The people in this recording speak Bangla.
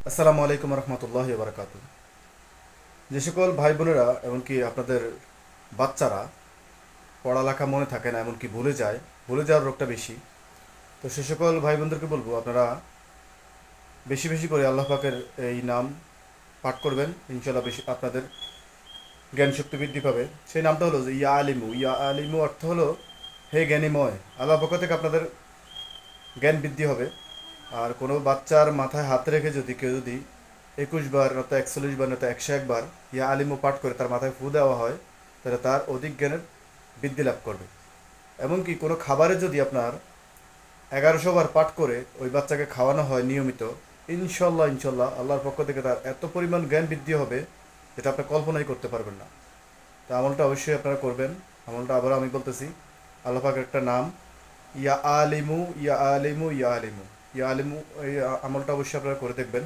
আসসালামু আলাইকুম রহমতুল্লাহ বারকাত। যে সকল ভাই বোনেরা এমনকি আপনাদের বাচ্চারা পড়ালেখা মনে থাকে না, এমনকি ভুলে যাওয়ার রোগটা বেশি, তো সে সকল ভাই বোনদেরকে বলবো আপনারা বেশি বেশি করে আল্লাহ পাকের এই নাম পাঠ করবেন। ইনশাল্লাহ বেশি আপনাদের জ্ঞান শক্তি বৃদ্ধি পাবে। সেই নামটা হলো যে ইয়া আলিমু। ইয়া আলিমু অর্থ হলো হে জ্ঞানীময়। আল্লাহ পক্ষ থেকে আপনাদের জ্ঞান বৃদ্ধি হবে। আর কোনো বাচ্চার মাথায় হাত রেখে যদি কেউ যদি 21 বার নয়তো 41 বার নয়তো 101 বার ইয়া আলিমু পাঠ করে তার মাথায় ফু দেওয়া হয়, তাহলে তার অধিক জ্ঞানের বৃদ্ধি লাভ করবে। এমনকি কোনো খাবারে যদি আপনার 1100 বার পাঠ করে ওই বাচ্চাকে খাওয়ানো হয় নিয়মিত, ইনশাল্লাহ ইনশাল্লাহ আল্লাহর পক্ষ থেকে তার এত পরিমাণ জ্ঞান বৃদ্ধি হবে যেটা আপনি কল্পনাই করতে পারবেন না। তা আমলটা অবশ্যই আপনারা করবেন। আমলটা আবারও আমি বলতেছি, আল্লাহ পাকের একটা নাম ইয়া আলিমু, ইয়া আলিমু, ইয়া আলিমু, ইয়া আলিমু। এই আমলটা অবশ্যই আপনারা করে দেখবেন।